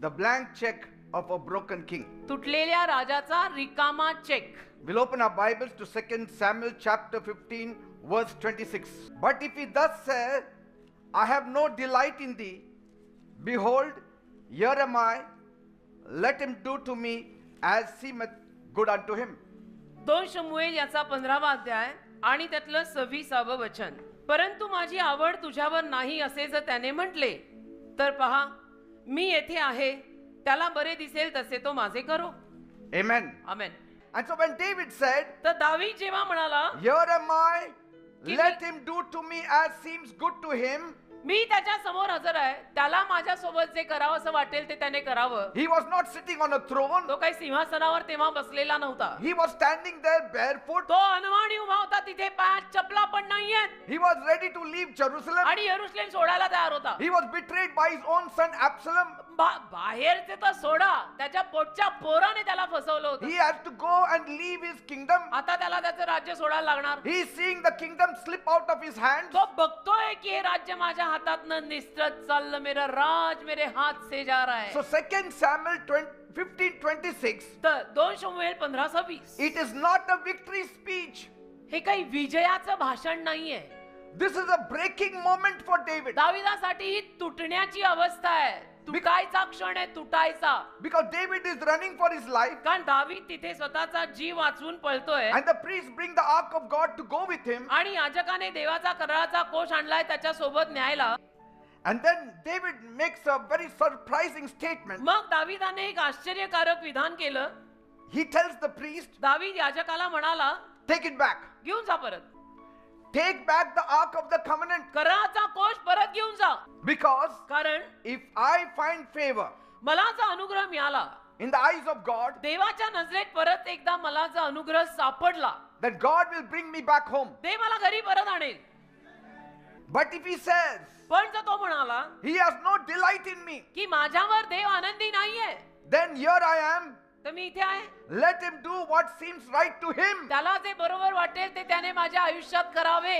the blank check of a broken king. तुटलेल्या राजाचा रिकामा check. We'll open our Bibles to 2 Samuel chapter 15 verse 26. But if he thus says, I have no delight in thee, behold, here am I, let him do to me as seemeth good unto him. 2 शमूएल याचा 15वा अध्याय आणि त्यातलं 26वे वचन. परंतु माझी आवड तुझ्यावर नाही असे जर त्याने म्हटले तर पहा मी येथे आहे, त्याला बरे दिसेल तसे तो माझे करो. Amen. Amen. And so when David said, तर दावीद जेव्हा म्हणाला here am I, Give let me- him do to me as seems good to him, मी त्याच्या समोर हजर आहे, त्याला माझ्या सोबत जे करावं असं वाटेल ते त्याने करावं. he was not sitting on a throne. तो काही सिंहासनावर तेव्हा बसलेला नव्हता. He was standing there barefoot. तो अनवाणी उभा होता, तिथे पायात चपला पण नाहीयेत He was ready to leave Jerusalem. आणि यरुशलेम सोडायला तयार होता. He was betrayed by his own son Absalom. बाहेरचे तर सोडा, त्याच्या पोटच्या पोराने त्याला फसवलं होतं. He had to go and leave his kingdom. आता त्याला त्याचं राज्य सोडायला लागणार. He is seeing the kingdom slip out of his hands. तो बघतोय की हे राज्य माझ्या हातातनं निसटत चाललं, मेरा राज मेरे हाथ से जा रहा है. So 2 Samuel 15:26, तर 2 शमूएल 15:26 it is not a victory speech. हे काही विजयाचं भाषण नाहीये. This is a breaking moment for David. दाविदासाठी ही तुटण्याची अवस्था आहे. तुटायचा क्षण आहे, तुटायचा. Because David is running for his life. कारण दावीद तिथे स्वतःचा जीव वाचवून पळतोय And the priests bring the ark of God to go with him. आणि याजकाने देवाचा कराराचा कोष आणलाय त्याच्या सोबत न्यायला. And then David makes a very surprising statement. मग दाविदाने एक आश्चर्यकारक विधान केलं. He tells the priest, दावीद याजकाला म्हणाला, take it back. घेऊन जा परत, Take back the ark of the covenant. कराराचा कोष परत घेऊन जा. Because कारण if I find favor मला जर अनुग्रह मिळाला, in the eyes of God, देवाच्या नजरेत परत एकदा मला जर अनुग्रह सापडला, that God will bring me back home. ते मला घरी परत आणेल. But if he says, पण जर तो म्हणाला he has no delight in me, की माझ्यावर देव आनंदी नाहीये, then here I am. तर मी इथे आहे. Let him do what seems right to him. त्याला जे बरोबर वाटेल ते त्याने माझ्या आयुष्यात करावे.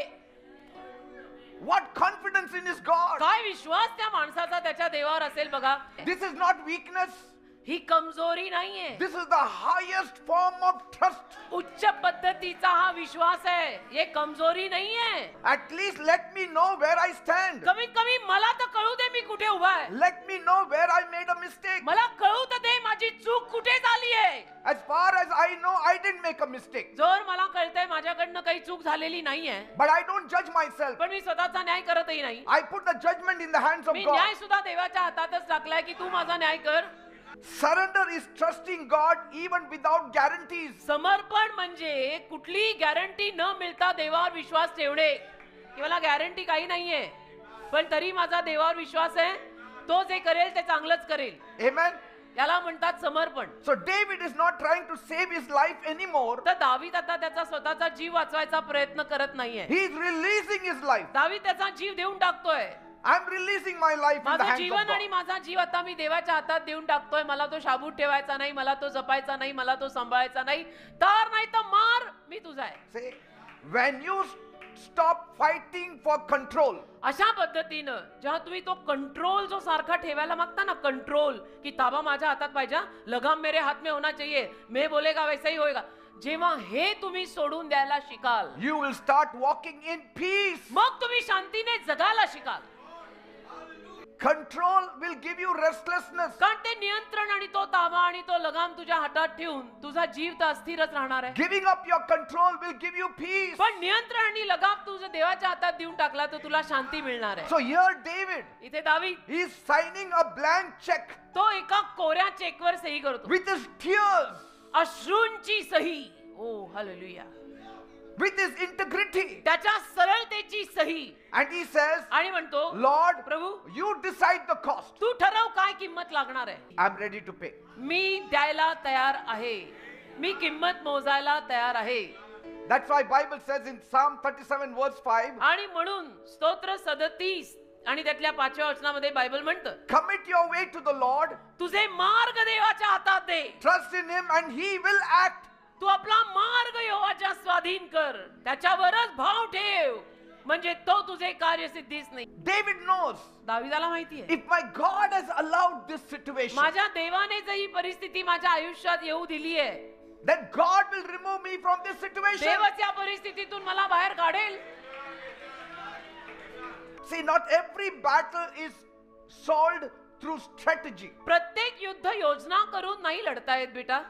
What confidence in his God. काय विश्वास त्या माणसाचा त्याच्या देवावर असेल बघा. This is not weakness. ही कमजोरी नाहीये, This is the highest form of trust. उच्च पद्धतीचा हा विश्वास आहे. हे कमजोरी नाहीये. At least let me know where I stand. कमीत कमी मला तर कळू दे मी कुठे उभा आहे. Let me know where I made a mistake. मला कळू तर दे माझी चूक कुठे झाली आहे. As far as I know, I didn't make a mistake. जर मला कळतंय माझ्याकडनं काही चूक झालेली नाहीये, But I don't judge myself. पण मी स्वतःचा न्याय करतही नाही. I put the judgment in the hands of me God. न्याय सुद्धा देवाच्या हातातच टाकलाय की तू माझा न्याय कर. Surrender is trusting God even without guarantees. समर्पण म्हणजे कुठलीही गॅरंटी न मिळता देवावर विश्वास ठेवणे. की मला गॅरंटी काही नाहीये, पण तरी माझा देवावर विश्वास आहे, तो जे करेल ते चांगलंच करेल. Amen. याला म्हणतात समर्पण. So David is not trying to save his life anymore. तर दावीद आता त्याचा स्वतःचा जीव वाचवायचा प्रयत्न करत नाहीये. He is releasing his life. दावीद त्याचा जीव देऊन टाकतोय. I'm releasing my life in the माझं hands of जीवन आणि God. माझा जीव आता मी देवाच्या हातात देऊन टाकतोय. मला तो शाबूत ठेवायचा नाही, मला तो जपायचा नाही, मला तो सांभाळायचा नाही. तर नाही तर मार, मी तुझा आहे. Say, when you stop fighting for control, अशा पद्धतीनं जेव्हा तुम्ही तो कंट्रोल जो सारखा ठेवायला मागता ना, कंट्रोल की ताबा माझ्या हातात पाहिजे, लगाम मेरे हात में होना चाहिए, मैं बोलेगा वैसा ही होएगा, जेव्हा हे तुम्ही सोडून द्यायला शिकाल, you will start walking in peace. मग तुम्ही शांतीने जगायला शिकाल. Control will give you restlessness. कारण ते नियंत्रण आणि तो ताबा आणि तो लगाम तुझ्या हातात ठेवून तुझा जीव तर अस्थिरच राहणार आहे. Giving up your control will give you peace. पण नियंत्रण आणि लगाम तुझं देवाच्या हातात देऊन टाकला तर तुला शांती मिळणार आहे. So here David, इथे दावीद he is signing a blank check तो एका कोऱ्या चेकवर सही करतो, with his tears, अश्रूंची सही. ओ हालेलुया. with his integrity. त्याच्या सरळतेची सही. And he says, आणि म्हणतो, Lord, Prabhu you decide the cost. तू ठरव काय किंमत लागणार आहे. I'm ready to pay. मी द्यायला तयार आहे, मी किंमत मोजायला तयार आहे. That's why Bible says in Psalm 37 verse 5, आणि म्हणून स्तोत्र 37 आणि त्यातल्या 5व्या वचनामध्ये बायबल म्हणतं, commit your way to the Lord, तुझे मार्ग देवाच्या हातात दे. trust in him and he will act. तू आपला मार्ग यहोवाच्या स्वाधीन कर, त्याच्यावरच भाव ठेव, म्हणजे तो तुझे कार्य सिद्धीस नाही. David knows, दाविदाला माहिती आहे, if my God has allowed this situation, माझ्या देवाने जर ही परिस्थिती माझ्या आयुष्यात येऊ दिली आहे, then God will remove me from this situation. देवच या परिस्थितीतून मला बाहेर काढेल. See, not every battle is solved through strategy. प्रत्येक युद्ध योजना करून नाही लढता येत बेटा.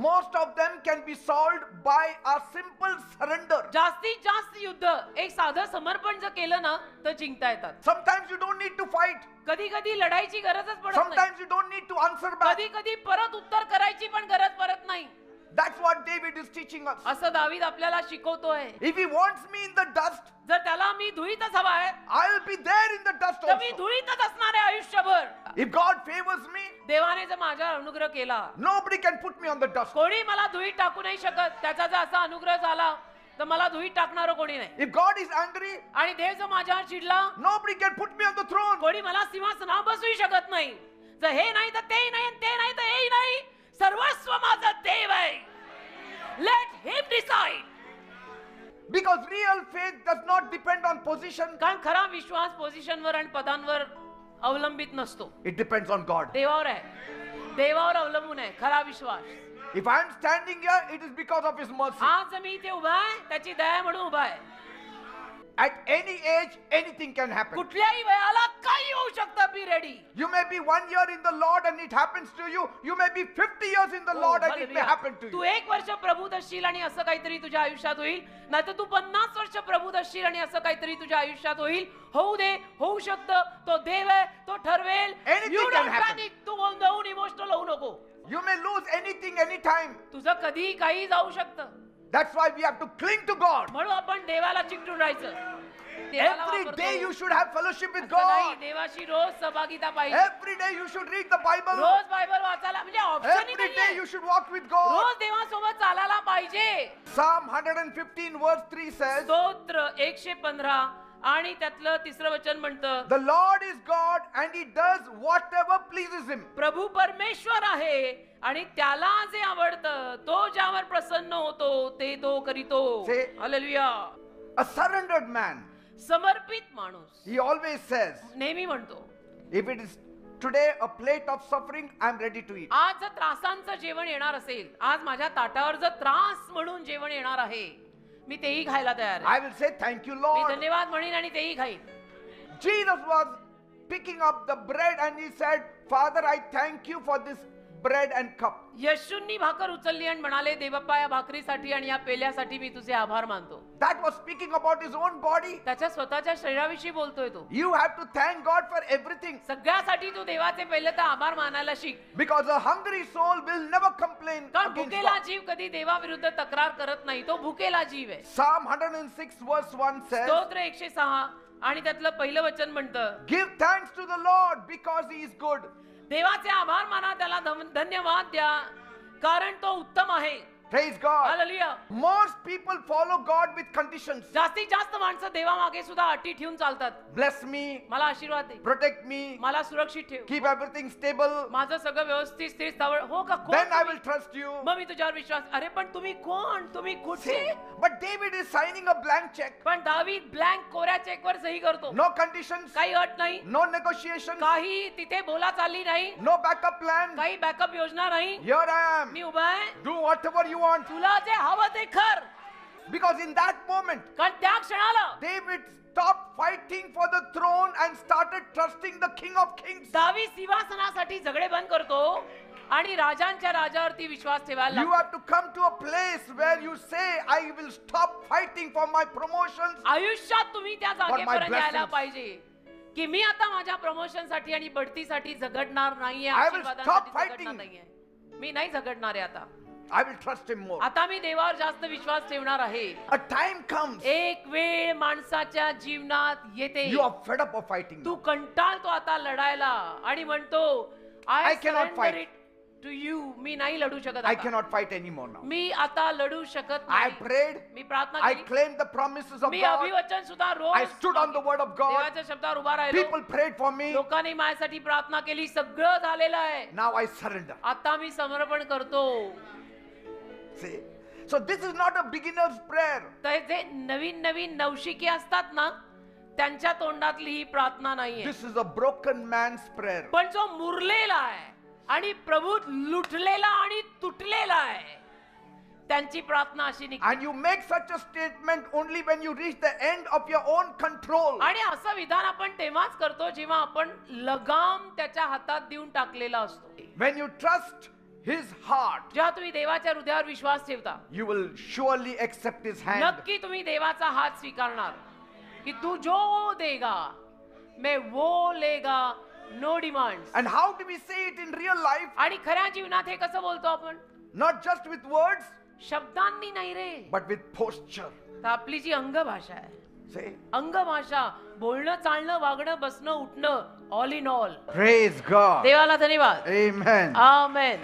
Most of them can be solved by a simple surrender. जास्तीत जास्त युद्ध एक साधं समर्पण जर केलं ना तर जिंकता येतात. Sometimes you don't need to fight. कधी कधी लढायची गरजच पडत नाही. Sometimes you don't need to answer back. कधी कधी परत उत्तर करायची पण गरज पडत नाही. That's what David is teaching us. असं दावीद आपल्याला शिकवतोय. If he wants me in the dust, जर त्याला मी धुळीतच हवा आहे I'll be there in the dust तर मी also. धुळीतच असणार आहे आयुष्यभर. If God favors me, देवाने जर माझ्यावर अनुग्रह केला, nobody can put me on the dust. कोणी मला धुळीत टाकू नाही शकत. त्याचा जर असा अनुग्रह झाला तर मला धुळीत टाकणार कोणी नाही. If God is angry, आणि देव जर माझ्यावर चिडला, nobody can put me on the throne. कोणी मला सिंहासनावर बसवू शकत नाही. जर हे नाही तर तेही नाही, ते नाही तर हेही नाही, सर्वस्व माझा देव आहे. Let him decide. Because real faith does not depend on position. कारण खरा विश्वास पोझिशनवर आणि पदांवर अवलंबित नसतो. It depends on God. देवावर आहे. देवावर अवलंबून आहे खरा विश्वास. If I am standing here, it is because of His mercy. आज मी इथे उभा आहे त्याची दया म्हणून उभा आहे. At any age, anything can happen. कुठल्याही वयाला काही होऊ शकतं. Be ready. You may be 1 year in the Lord and it happens to you. You may be 50 years in the Lord and it may happen to to you. 1 वर्ष प्रभूत असशील आणि असं काहीतरी तुझ्या आयुष्यात होईल. नाहीतर तू 50 वर्ष प्रभूत असशील आणि असं काहीतरी तुझ्या आयुष्यात होईल. होऊ दे, होऊ शकतं. तो देव आहे, तो ठरवेल. Anything You can don't happen. panic. तू गोंधळून इमोशनल होऊ नको. You may lose anything anytime. तुझं कधीही काही जाऊ शकतं. That's why we have to cling to God. म्हणून आपण देवाला चिकटून राहायचं. देवाला Every वापरतो. day you should have fellowship with असं नाही, God. देवाशी रोज सहभागिता पाहिजे. Every day you should read the Bible. रोज बायबल वाचायला म्हणजे ऑप्शनही Every day नाहीये. you should walk with God. रोज देवासोबत चालायला पाहिजे. Psalm 115 verse 3 says, स्तोत्र 115 आणि त्यातलं 3रं वचन म्हणतं, The Lord is God and He does whatever pleases Him. प्रभू परमेश्वर आहे आणि त्याला जे आवडतं तो ज्यावर प्रसन्न होतो ते तो करीतो. Say- hallelujah. A surrendered man, समर्पित माणूस he always says, नेहमी म्हणतो, if it is today a plate of suffering, I'm ready to eat. आज जर त्रासांचं जेवण येणार असेल, आज माझ्या ताटावर जर त्रास म्हणून जेवण येणार आहे, मी तेही खायला तयार आहे. I will say, thank you, me Lord. धन्यवाद म्हणेन आणि तेही खाईन. Jesus was picking up the bread and He said, Father, I thank you for this bread and cup. येशूंनी भाकर उचलली आणि म्हणाले, देवप्पा या भाकरीसाठी आणि या पेल्यासाठी मी तुझे आभार मानतो. That was speaking about His own body. त्याच्या स्वतःच्या शरीराविषयी बोलतोय तो. You have to thank God for everything. सगळ्यासाठी तू देवाचे पहिले तर आभार मानायला शिक. Because a hungry soul will never complain कारण against भुकेला God. जीव कधी देवाविरुद्ध तक्रार करत नाही. तो भुकेला जीव आहे. Psalm 106 verse 1 says, स्तोत्र 106 आणि त्यातलं पहिलं वचन म्हणतं, Give thanks to the Lord because He is good. देवाचे आभार माना, त्याला धन्यवाद द्या कारण तो उत्तम आहे. Praise God. Hallelujah. Most people follow God with conditions. जास्तीत जास्त माणसं देवामागे सुद्धा अटी ठेवून चालतात. Bless me, मला आशीर्वाद दे, protect me, मला सुरक्षित ठेव, keep everything stable. माझं सगळं व्यवस्थित स्थिर स्थावर हो का. कोण Then I तुम्ही? will trust you. मग मी तुझ्यावर विश्वास. अरे पण तुम्ही कोण, तुम्ही कुठचे? See, but David is signing a blank check. पण दावीद ब्लँक कोऱ्या चेकवर सही करतो. No conditions, काही अट नाही, no negotiations, काही तिथे बोला चालली नाही, no backup plan. काही बॅकअप योजना नाही. Here I am. मी उभा आहे, Do whatever you want. तुला जे हवं ते कर. Because in that moment, कारण त्या क्षणाला David stopped fighting for the throne and started trusting the King of Kings. दावीद सिंहासनासाठी झगडे बंद करतो आणि राजांच्या राजावरती विश्वास ठेवायला You लागतो. have to come to a place where you say, I will stop fighting for my promotions. आयुष्यात तुम्ही त्या my जागेपर्यंत यायला blessings. पाहिजे की मी आता माझ्या प्रमोशन साठी आणि बढतीसाठी झगडणार नाहीये, I will आशीर्वादांसाठी stop fighting. झगडणार नाहीये. मी नाही झगडणार आहे आता. I will trust Him more. आता मी देवावर जास्त विश्वास ठेवणार आहे. A time comes, एक वेळ माणसाच्या जीवनात येते, you are fed up of fighting. तू कंटाळतो आता लढायला आणि म्हणतो I I cannot surrender fight. it to you. मी नाही लढू शकत I आता. cannot fight anymore now. मी आता लढू शकत I नाही. prayed, मी प्रार्थना I केली, claimed the promises of me God. अभिवचन सुद्धा I rose stood on the word of God. देवाच्या शब्दावर उभा राहिलो. People prayed for me. लोकांनी माझ्यासाठी प्रार्थना केली, सगळं झालेलं आहे. Now I surrender. आता मी समर्पण करतो. See? So this is not a beginner's prayer. तर जे नवीन नवीन नवशिके असतात ना, त्यांच्या तोंडातली ही प्रार्थना नाहीये. This is a broken man's prayer. पण जो मुरलेला आहे आणि प्रभू लुटलेला आणि तुटलेला आहे, त्यांची प्रार्थना अशी निघते. And you make such a statement only when you reach the end of your own control. आणि असं विधान आपण तेव्हाच करतो जेव्हा आपण लगाम त्याच्या हातात देऊन टाकलेला असतो. When you trust his heart, जेव्हा तुम्ही देवाच्या हृदयावर विश्वास ठेवता, you will surely accept his hand. नक्की तुम्ही देवाचा हात स्वीकारणार की तू जो देगा मैं वो लेगा, no demands. And how do we say it in real life? आणि खऱ्या जीवनात हे कसं बोलतो आपण? Not just with words, शब्दांनी नाही रे, but with posture. तर आपली जी अंगभाषा आहे, Say, अंगभाषा, बोलणं, चालणं, वागणं, बसणं, उठणं, all in all. praise God. देवाला धन्यवाद. Amen. आमेन.